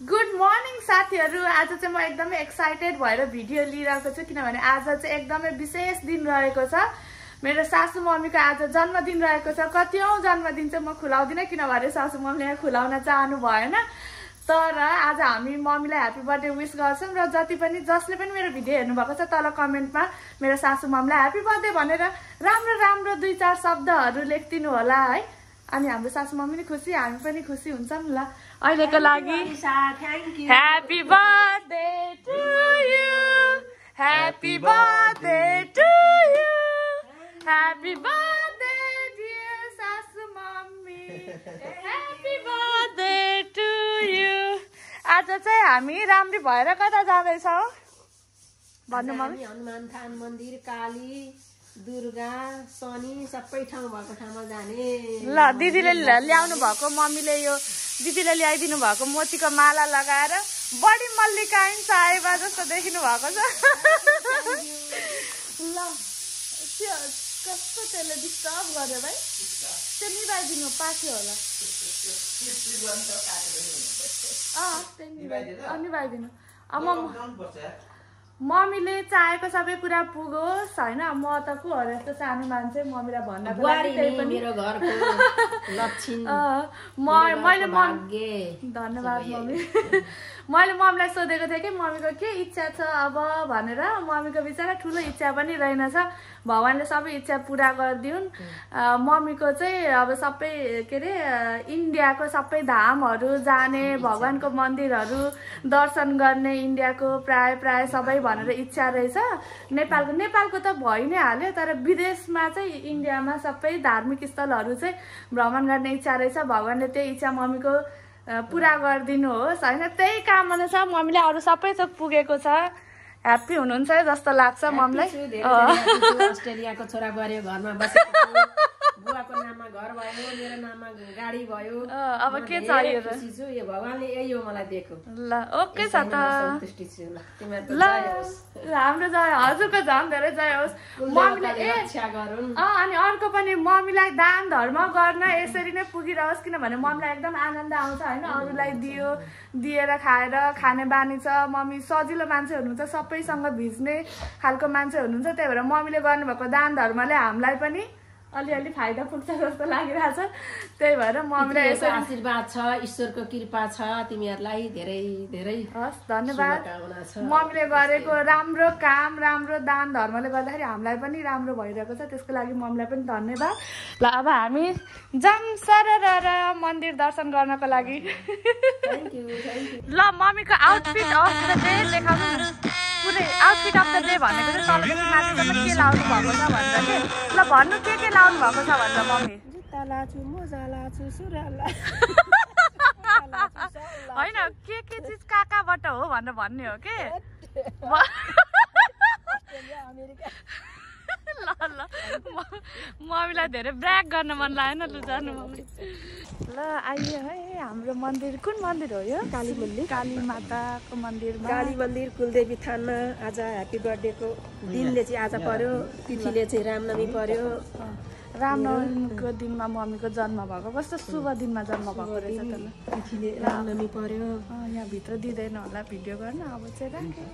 Good morning साथीहरु। आज चाहिँ म एकदमै एक्साइटेड भएर भिडियो लिइरहेको छु किनभने आज चाहिँ एकदमै विशेष दिन रहेको छ। मेरो सासू मम्मीको आज जन्मदिन रहेको छ। कतिऔं जन्मदिन चाहिँ म खुलाउँदिन किनभने सासू मम्मीले यहाँ खुलाउन चाहनु भएन। तर आज हामी मम्मीलाई ह्यापी बर्थडे विश गर्छौं र जसले पनि मेरो भिडियो हेर्नु भएको छ तल कमेन्टमा मेरो सासू मम्मीलाई ह्यापी बर्थडे भनेर राम्रो राम्रो 2-4 शब्दहरु लेखिदिनु होला है। अनि हाम्रो सासू मम्मी पनि खुसी, हामी पनि खुसी हुन्छौं ल। अहिलेको लागि happy birthday to you, happy birthday to you, happy birthday dear सासू mummy, happy birthday to you. आज चाहिँ हामी राम्री भएर कता जाँदैछौं भन्नु मम्मी? हनुमान थान मन्दिर, काली, दुर्गा, शनि सबै ठाउँ भएको ठाउँमा जाने। ल दिदीले ल्याउनु भएको मम्मीले यो दिदीले ल्याइदिनु भएको मोतीको माला लगाएर बडी मल्लिकाइन साहेबा जस्तो देखिनु भएको छ। ल त्यो कस्तो त्यसले डिस्टर्ब गर्यो भाइ? त्यो निभाइदिनु पाथ्यो होला। निभाइदिनु। मम्मीले चाहेको सबै कुरा पुगोस् हैन। म त को हरे जस्तो सानो मान्छे मम्मीलाई भन्नको लागि त्यही पनि मेरो घरको लक्षिण मैले धन्यवाद मम्मी। मैले मम्मीलाई सोधेको थिएँ कि मम्मीको के इच्छा छ अब भनेर। मम्मीको बिचारा ठुलो इच्छा पनि रहेनछ। भगवानले सबै इच्छा पूरा गरिदिउन्। मम्मीको चाहिँ अब सबै के रे इन्डियाको सबै धामहरू जाने, भगवानको मन्दिरहरू दर्शन गर्ने इन्डियाको प्राय सबै भनेर इच्छा रहेछ। नेपालको त भइ नै हाल्यो तर विदेशमा चाहिँ इन्डियामा सबै धार्मिक स्थलहरू चाहिँ भ्रमण गर्ने इच्छा रहेछ। भगवानले त्यही इच्छा मम्मीको पूरा गरिदिनु होस् हैन। त्यही कामना छ। मम्मीले अरू सबै थोक पुगेको छ। ह्याप्पी हुनुहुन्छ जस्तो लाग्छ मम्मीलाई। अस्ट्रेलियाको छोरा गऱ्यो, घरमा बसेको बुवाको नाममा घर भयो, मेरो नाममा गाडी भयो। अब के चाहियो र? खुसी छु। यो भगवानले यही हो मलाई दिएको। ल ओके छ त। सन्तुष्टि छु। ल तिमीहरुको ल जय होस्। हाम्रो जय, हजुरको झन् धेरै जय होस्। मम्मीले रक्षा गरून्। अनि अर्को पनि मम्मीलाई दान धर्म गर्न यसरी नै पुगिरहोस् किनभने मम्मीलाई एकदम आनन्द आउँछ हैन। अरूलाई दिएर खाएर खाने बानी छ। मम्मी सजिलो मान्छे हुनुहुन्छ, सबैसँग भिज्ने खालको मान्छे हुनुहुन्छ। त्यही भएर मम्मीले गर्नुभएको दान धर्मले हामीलाई पनि अलिअलि फाइदा पुग्छ जस्तो लागिरहेछ। त्यही भएर मम्मीलाई यसो आशीर्वाद छ, ईश्वरको कृपा छ। तिमीहरूलाई धेरै धेरै हस् धन्यवाद। मम्मीले गरेको राम्रो काम, राम्रो दान धर्मले गर्दाखेरि हामीलाई पनि राम्रो भइरहेको छ। त्यसको लागि मम्मीलाई पनि धन्यवाद। ल अब हामी जाम सरर मन्दिर दर्शन गर्नको लागि। ल मम्मीको आउटफिट अफ द डे देखाउनु। पुरै आउटफिट अफ द डे भनेको चाहिँ तलदेखि माथिसम्म के लाउनु भएको छ भनेर के। ल भन्नु के लाउनु भएको छ भनेर मम्मी? जुत्ता लाछु, मोजा लाछु, सुरुवाल लाछु। हैन के चिज काकाबाट हो भनेर भन्ने हो के? ल मम्मीलाई धेरै ब्र्याग गर्न मन लागेन। लु जानु मम्मी। ल आइयो है हाम्रो मन्दिर। कुन मन्दिर हो यो? काली मन्दिर, काली माताको मन्दिरमा। काली मन्दिर कुलदेवी थानमा आज ह्यापी बर्थडेको दिनले चाहिँ आज पर्यो। तिथिले चाहिँ रामनवमी पर्यो। रामनवमीको दिनमा मम्मीको जन्म भएको। कस्तो शुभ दिनमा जन्म भएको रहेछ त। तिथिले रामनवमी पर्यो। यहाँ भित्र दिँदैन होला भिडियो गर्न। अब चाहिँ राखेँ।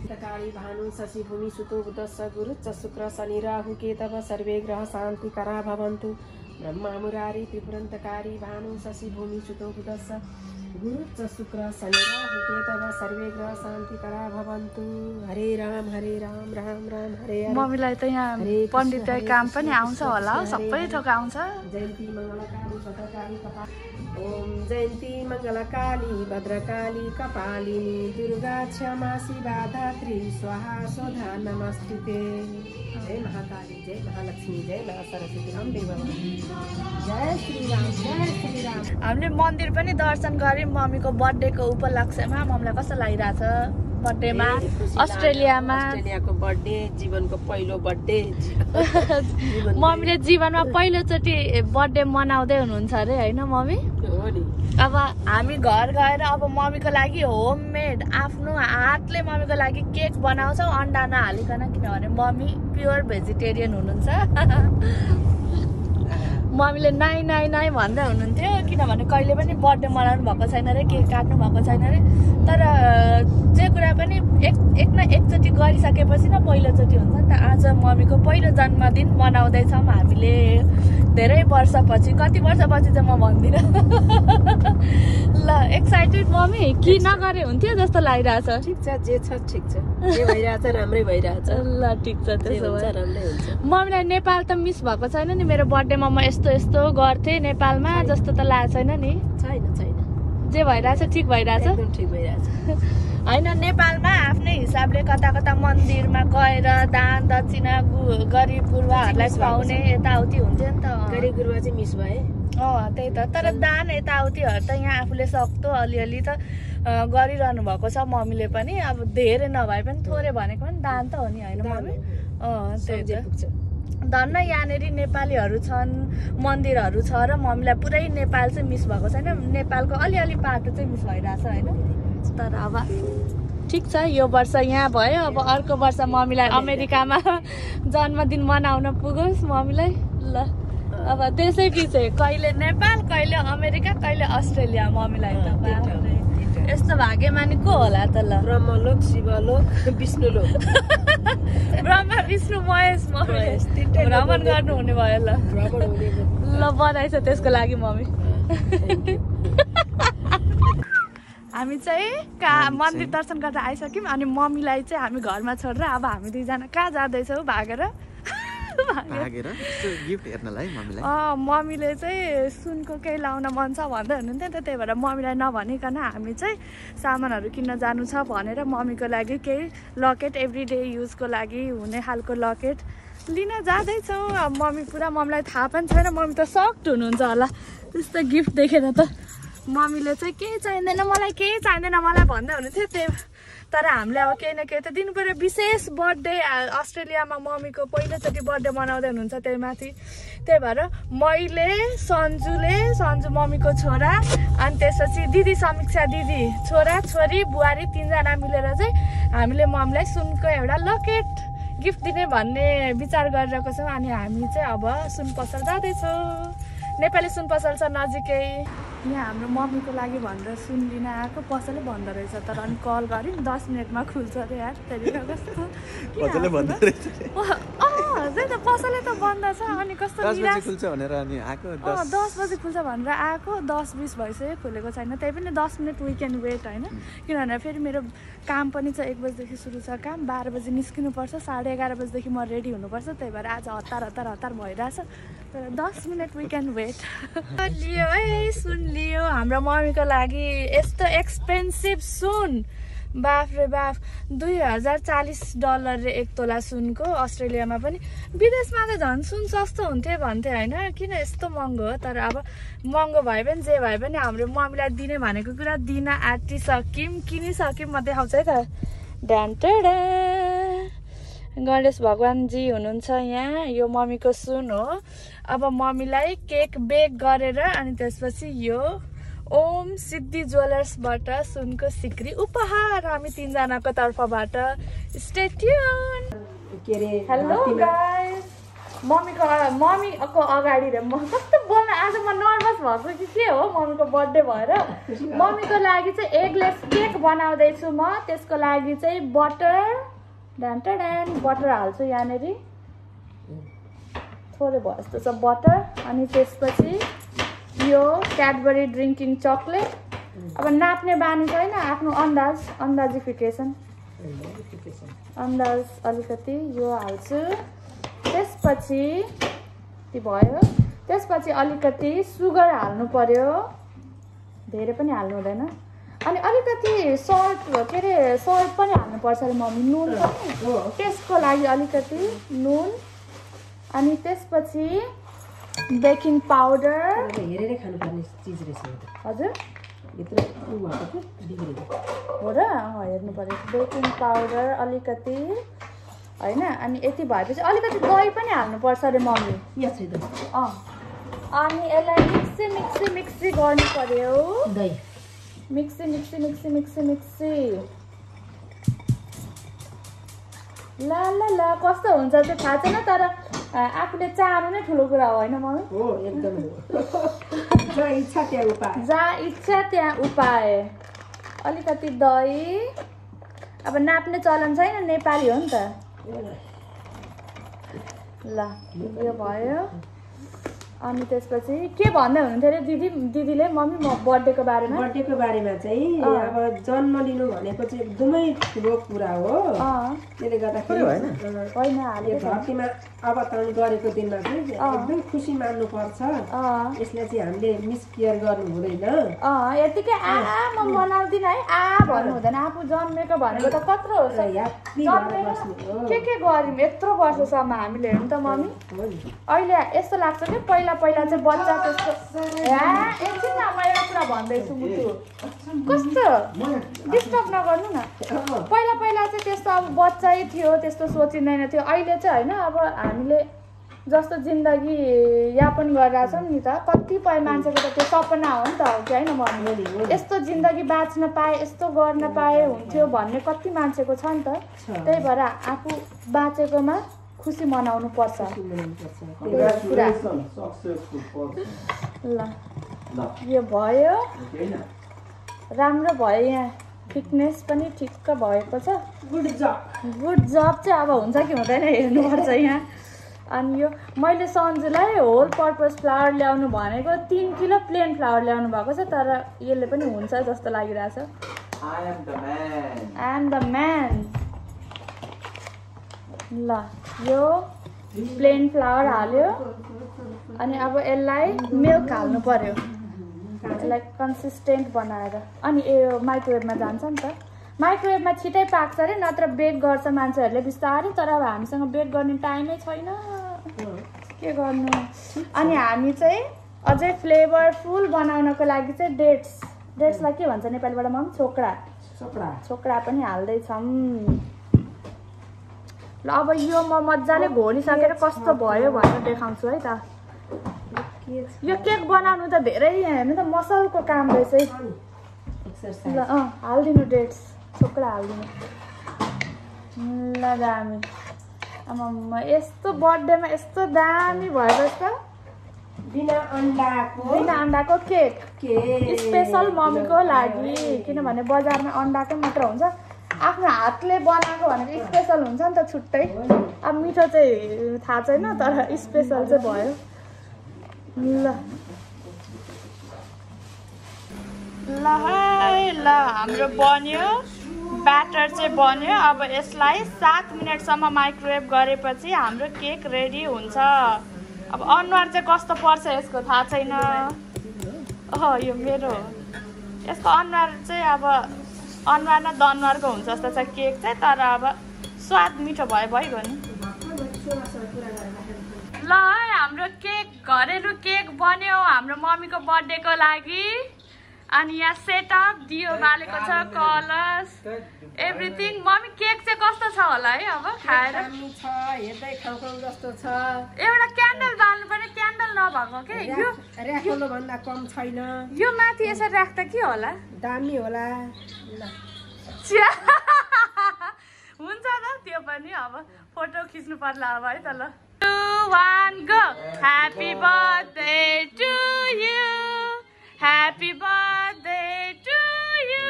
काली भानु शशि भूमि सुतो बुधस्स गुरु च शुक्र शनि राहु केतव सर्वे ग्रह शान्तिकरा भवन्तु। ब्रह्मा मुरारी त्रिपुरन्तकारी भानु शशि भूमि सुतो बुधस्स गुरु च शुक्र शनि राहु केतव सर्वे ग्रह शान्तिकरा भवन्तु। हरे राम राम राम हरे हरे। मम्मीलाई त यहाँ पण्डितलाई काम पनि आउँछ होला, सबै थोक आउँछ। जयन्ती मङ्गलकारी भद्रकाली कपाल। ओम जयन्ती मङ्गलकाली भद्रकाली कपालिनी दुर्गा क्षमा शिवा धात्री स्वाहा स्वधा नमस्ते। जय महाकाली, जय महालक्ष्मी, जय महा सरस्वती, अम्बे भवानी। जय श्री राम, जय श्री राम। हामीले मन्दिर पनि दर्शन गर्यौँ मम्मीको बर्थडेको उपलक्ष्यमा। मम्मीलाई कस्तो लागिरहेछ बर्थडेमा अस्ट्रेलियाको बर्थडे? जीवनको पहिलो बर्थडे। मम्मीले जीवनमा पहिलोचोटि बर्थडे मनाउँदै हुनुहुन्छ अरे हैन मम्मी? अब हामी घर गएर अब मम्मीको लागि होममेड आफ्नो हातले मम्मीको लागि केक बनाउँछौँ अन्डा नहालिकन किनभने मम्मी प्योर भेजिटेरियन हुनुहुन्छ। मम्मीले नाइ नाइ नाइ भन्दै हुनुहुन्थ्यो किनभने कहिले पनि बर्थडे मनाउनु भएको छैन अरे केक काट्नु भएको छैन अरे तर जे कुरा पनि एक न एकचोटि गरिसकेपछि न पहिलोचोटि हुन्छ नि त आज मम्मीको पहिलो जन्मदिन मनाउँदैछौँ हामीले धेरै वर्षपछि कति वर्षपछि चाहिँ म भन्दिनँ ल एक्साइटेड मम्मी कि नगरे हुन्थ्यो जस्तो लागिरहेछ ठिक छ जे छ ठिक छ जे भइरहेछ राम्रै भइरहेछ ल ठिक छ त्यसो भए राम्रै हुन्छ मम्मीलाई नेपाल त मिस भएको छैन नि मेरो बर्थडेमा म यस्तो यस्तो गर्थेँ नेपालमा जस्तो त लागेको छैन नि छैन छैन जे भइरहेछ ठिक भइरहेछ एकदम ठिक भइरहेछ होइन नेपालमा आफ्नै हिसाबले कता कता मन्दिरमा गएर दान दक्षिणा गरिब गुरुवाहरूलाई खुवाउने यताउति हुन्थ्यो नि त गरिब गुरुवा चाहिँ मिस भए त्यही त तर दान यताउतिहरू त यहाँ आफूले सक्दो अलिअलि त गरिरहनु भएको छ मम्मीले पनि अब धेरै नभए पनि थोरै भनेको पनि दान त हो नि होइन मम्मी त्यही त धन्न यहाँनिर नेपालीहरू छन् मन्दिरहरू छ र मम्मीलाई पुरै नेपाल चाहिँ मिस भएको छैन नेपालको अलिअलि पाटो चाहिँ मिस भइरहेछ होइन तर अब ठिक छ यो वर्ष यहाँ भयो अब अर्को वर्ष मम्मीलाई अमेरिकामा जन्मदिन मनाउन पुगोस् मम्मीलाई ल अब त्यसै पछि कहिले नेपाल कहिले अमेरिका कहिले अस्ट्रेलिया मम्मीलाई त यस्तो भाग्यमानी को होला त ल ब्रह्मलोक शिवलोक विष्णुलोक ब्रह्मा विष्णु महेश भ्रमण गर्नु हुने भयो ल बधाई छ त्यसको लागि मम्मी हामी चाहिँ मन्दिर दर्शन गरेर आइसक्यौँ अनि मम्मीलाई चाहिँ हामी घरमा छोडेर अब हामी दुईजना कहाँ जाँदैछौँ भागेर मम्मीले चाहिँ सुनको केही लाउन मन छ भन्दै हुनुहुन्थ्यो नि त त्यही भएर मम्मीलाई नभनिकन हामी चाहिँ सामानहरू किन्न जानु छ भनेर मम्मीको लागि केही लकेट एभ्रिडे युजको लागि हुने खालको लकेट लिन जाँदैछौँ अब मम्मीलाई थाहा पनि छैन मम्मी त सक्ड हुनुहुन्छ होला त्यस्तो गिफ्ट देखेर त मम्मीले चाहिँ केही चाहिँदैन मलाई भन्दै हुनुहुन्थ्यो त्यही तर हामीले अब केही न केही त दिनु पर्यो विशेष बर्थडे अस्ट्रेलियामा मम्मीको पहिलोचोटि बर्थडे मनाउँदै हुनुहुन्छ त्यही माथि त्यही भएर मैले सन्जु मम्मीको छोरा अनि त्यसपछि दिदी समीक्षा दिदी छोरा छोरी बुहारी तीनजना मिलेर चाहिँ हामीले मम्मीलाई सुनको एउटा लकेट गिफ्ट दिने भन्ने विचार गरिरहेको छौँ अनि हामी चाहिँ अब सुन पसल जाँदैछौँ नेपाली सुन पसल छ नजिकै यहाँ हाम्रो मम्मीको लागि भनेर सुन लिन आएको पसलै बन्द रहेछ तर अनि कल गऱ्यौँ 10 मिनटमा खुल्छ अरे यार त्यहाँनिर कस्तो त्यही त पसलै त बन्द छ अनि कस्तो 10 बजे खुल्छ भनेर अनि आएको 10 बजे खुल्छ भनेर आएको 10:20 भइसक्यो खुलेको छैन त्यही पनि 10 मिनट वी क्यान वेट होइन किनभने फेरि मेरो काम पनि छ 1 बजेदेखि सुरु छ काम 12 बजे निस्किनुपर्छ 11:30 बजेदेखि म रेडी हुनुपर्छ त्यही भएर आज हतार भइरहेछ तर 10 मिनट वी क्यान वेट लियो है सुन लियो हाम्रो मम्मीको लागि यस्तो एक्सपेन्सिभ सुन बाफ रे बाफ $2040 रे 1 तोला सुनको अस्ट्रेलियामा पनि विदेशमा त झन् सुन सस्तो हुन्थ्यो भन्थे होइन किन यस्तो महँगो हो तर अब महँगो भए पनि जे भए पनि हाम्रो मम्मीलाई दिने भनेको कुरा दिन आँटिसक्यौँ किनिसक्यौँ म देखाउँछु है त डान्टेडा गणेश भगवानजी हुनुहुन्छ यहाँ यो मम्मीको सुन हो अब मम्मीलाई केक बेक गरेर अनि त्यसपछि यो ओम सिद्धि ज्वेलर्सबाट सुनको सिक्री उपहार हामी तीनजनाको तर्फबाट स्टे ट्युन हेलो गाइस मम्मीको अगाडि रे म कस्तो बोल्न आज म नर्भस भएको के हो मम्मीको बर्थडे भएर मम्मीको लागि चाहिँ एगलेस केक बनाउँदैछु म त्यसको लागि चाहिँ बटर बटर हाल्छु यहाँनिर थोरै भयो जस्तो छ बटर अनि त्यसपछि यो क्याडबरी ड्रिङ्किङ चकलेट अब नाप्ने बानी छैन आफ्नो अन्दाजिफिकेसन अन्दाज अलिकति यो हाल्छु त्यसपछि भयो त्यसपछि अलिकति सुगर हाल्नु पर्यो धेरै पनि हाल्नु हुँदैन अनि अलिकति सल्ट पनि हाल्नुपर्छ अरे मम्मी नुन पनि टेस्टको लागि अलिकति नुन अनि त्यसपछि बेकिङ पाउडर हेरेर खानुपर्ने चिज रहेछ हजुर भित्र हो र हेर्नु पर्यो बेकिङ पाउडर अलिकति होइन अनि यति भएपछि अलिकति दही पनि हाल्नुपर्छ अरे मम्मी अनि यसलाई मिक्सी गर्नु पर्यो दही मिक्सी ल कस्तो हुन्छ चाहिँ थाहा छैन तर आफूले चाहनु नै ठुलो कुरा हो होइन मम्मी? हो एकदम हो। जहाँ इच्छा त्यहाँ उपाय। जहाँ इच्छा त्यहाँ उपाय। अलिकति दही अब नाप्ने चलन छैन, नेपाली हो नि त। ल यो भयो। अनि त्यसपछि के भन्दै हुनुहुन्थ्यो अरे दिदीले मम्मी म बर्थडेको बारेमा? बर्थडेको बारेमा चाहिँ अब जन्म लिनु भनेको चाहिँ एकदमै ठुलो कुरा हो। त्यसले गर्दाखेरि धरतीमा अवतरण गरेको दिनमा चाहिँ एकदम खुसी मान्नुपर्छ। यसलाई चाहिँ हामीले मिसकेयर गर्नु हुँदैन। यतिकै म मनाउँदिन है भन्नु हुँदैन। आफू जन्मेको भनेको त कत्रो हो, के गर्यौँ यत्रो वर्षसम्म हामीले हेर्नु त मम्मी। अहिले यस्तो लाग्छ कि पहिला चाहिँ बच्चा त्यस्तो एकछिन न म एउटा कुरा भन्दैछु मुटु कस्तो डिस्टर्ब नगर्नु न। पहिला चाहिँ त्यस्तो अब बच्चै थियो, त्यस्तो सोचिँदैन थियो। अहिले चाहिँ होइन अब हामीले जस्तो जिन्दगी यापन गरिरहेछौँ नि त, कतिपय मान्छेको त त्यो सपना हो नि त, हो कि होइन मम्मी? यस्तो जिन्दगी बाँच्न पाए, यस्तो गर्न पाए हुन्थ्यो भन्ने कति मान्छेको छ नि त। त्यही भएर आफू बाँचेकोमा खुसी मनाउनु पर्छ। ल यो भयो, राम्रो भयो। यहाँ फिटनेस पनि ठिक्क भएको छ। गुड जब चाहिँ अब हुन्छ कि हुँदैन हेर्नुपर्छ यहाँ। अनि यो मैले सन्जुलाई होल पर्पस फ्लावर ल्याउनु भनेको 3 किलो प्लेन फ्लावर ल्याउनु भएको छ, तर यसले पनि हुन्छ जस्तो लागिरहेछ। I am the man. ल यो प्लेन फ्लावर हाल्यो अनि अब यसलाई मिल्क हाल्नु पर्यो, यसलाई कन्सिस्टेन्ट बनाएर। अनि यो माइक्रोवेभमा जान्छ नि त। माइक्रोवेभमा छिटै पाक्छ अरे, नत्र बेक गर्छ मान्छेहरूले बिस्तारै। तर अब हामीसँग बेक गर्ने टाइमै छैन, के गर्नु। अनि हामी चाहिँ अझै फ्लेभरफुल बनाउनको लागि चाहिँ डेट्सलाई के भन्छ नेपालीबाट मम्मी? छोक्रा पनि हाल्दैछौँ। ल अब यो म मजाले घोलिसकेर कस्तो भयो भनेर देखाउँछु है त। यो केक बनाउनु त धेरै हेर्नु त मसलको काम रहेछ है। ल हालिदिनु डेट्स, छोक्रा हालिदिनु। ल दामी। आमा यस्तो बर्थडेमा यस्तो दामी भएछ त। बिना अन्डाको केक स्पेसल मम्मीको लागि, किनभने बजारमा अन्डाकै मात्र हुन्छ। आफ्नो हातले बनाएको भनेको स्पेसल हुन्छ नि त छुट्टै। अब मिठो चाहिँ थाहा छैन, तर स्पेसल चाहिँ भयो। ल हाम्रो बन्यो, ब्याटर चाहिँ बन्यो। अब यसलाई 7 मिनटसम्म माइक्रोवेभ गरेपछि हाम्रो केक रेडी हुन्छ। अब अनुहार चाहिँ कस्तो पर्छ यसको थाहा छैन। यो मेरो यसको अनुहार चाहिँ अब अनुहार न दनुहारको हुन्छ जस्तो छ केक चाहिँ, तर अब स्वाद मिठो भइगयो नि। ल हाम्रो केक, घरेलु केक बन्यो हाम्रो मम्मीको बर्थडेको लागि। अनि यहाँ सेटअप दियो बालेको छ, कलर्स एभ्रिथिङ। मम्मी केक चाहिँ कस्तो छ होला है अब खाएर? हेर्दै खाउँ जस्तो छ। एउटा क्यान्डल बाल्नु पर्ने, क्यान्डल नभएको के यो राखेको भन्दा कम छैन। यो माथि यसरी राख्दा के होला? दामी होला। हुन्छ त त्यो पनि अब फोटो खिच्नु पर्ला अब है त। ल 2 1 go. Happy birthday to you, happy birthday to you,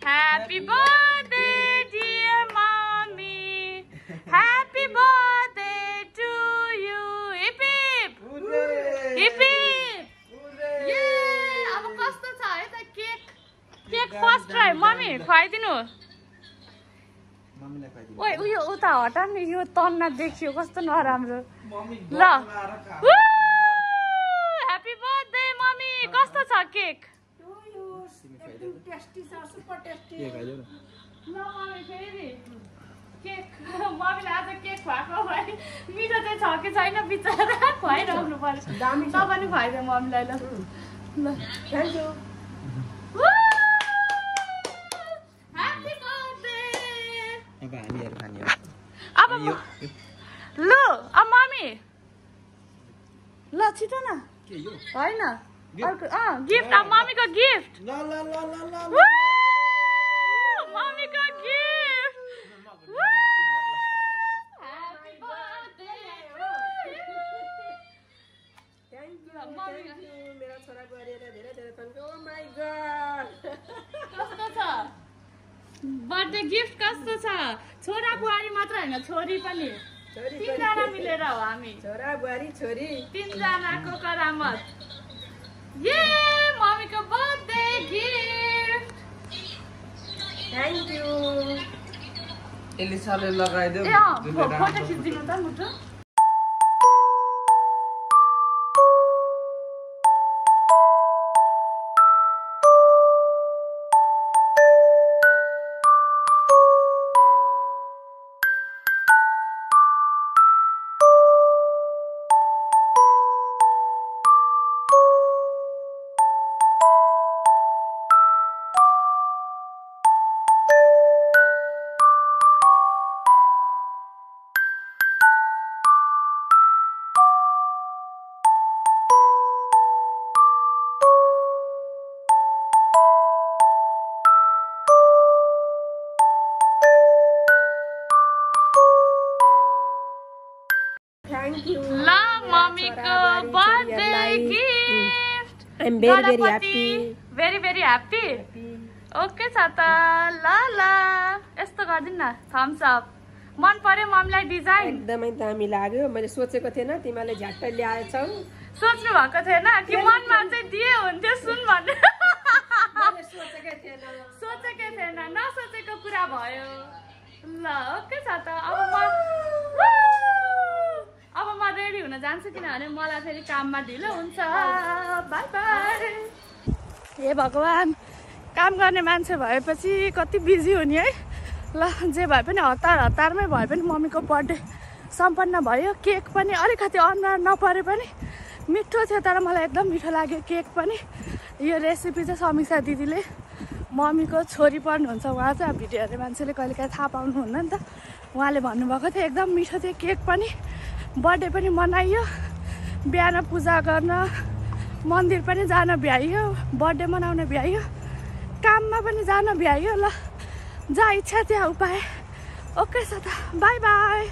happy birthday dear mummy, happy birthday to you. Hip hip hip hip. अब कस्तो छ है त cake? Cake first try mummy खुवाइदिनु। ओइ उयो उता हटा नि, यो तन्ना देखियो कस्तो नराम्रो। ल ह्यापी बर्थडे मम्मी, कस्तो छ केक? केक मम्मीले आज केक खुवाएको है, मिठो चाहिँ छ कि छैन बिचरा खुवाइरहनु पर्छ। तपाईँ खुवाइदियो मम्मीलाई। ल थ्याङ्क यू। अब ल अब मम्मी ल छिटो न होइन अर्को गिफ्ट। अब मम्मीको गिफ्ट, मम्मीको gift. Happy birthday to birthday gift कस्तो छ छोरा बुहारी मात्र हैन छोरी पनि तीनजना मिलेर हो हामी छोरा बुहारी छोरी तीनजनाको करामत ये मम्मीको बर्थडे गिफ्ट थ्यांक यू एलिसाले लगाइदेऊ फोटो खिच्दिनु त मुटु थैंक यू ल मम्मीको birthday gift I am very very very very happy okay छ त ल ल यस्तो गर्दिन न थम्स अप मन पर्यो मम्मीलाई डिजाइन एकदमै दामी लाग्यो मैले सोचेको थिएन तिमीले झ्याट्टै ल्याएछौ सोच्नु भएको थिएन कि मनमा चाहिँ दिए हुन्थ्यो सुन भन्ने मैले सोचेकै थिएन नसोचेको कुरा भयो ल ओके छ त अब म रेडी हुन जान्छु किनभने मलाई फेरि काममा ढिलो हुन्छ बाई बाई हे भगवान काम गर्ने मान्छे भएपछि कति बिजी हुने है ल जे भए पनि हतारमै भए पनि मम्मीको बर्थडे सम्पन्न भयो केक पनि अलिकति अनुहार नपरे पनि मिठो थियो तर मलाई एकदम मिठो लाग्यो केक पनि यो रेसिपी चाहिँ समीक्षा दिदीले मम्मीको छोरी पर्नुहुन्छ उहाँ चाहिँ अब भिडियो हेर्ने मान्छेले कहिलेकाहीँ थाहा पाउनुहुन्न नि त उहाँले भन्नुभएको थियो एकदम मिठो थियो केक पनि बर्थडे पनि मनाइयो बिहान पूजा गर्न मन्दिर पनि जान भ्याइयो बर्थडे मनाउन भ्याइयो काममा पनि जान भ्याइयो ल जहाँ इच्छा त्यहाँ उपाय ओके छ त बाई बाई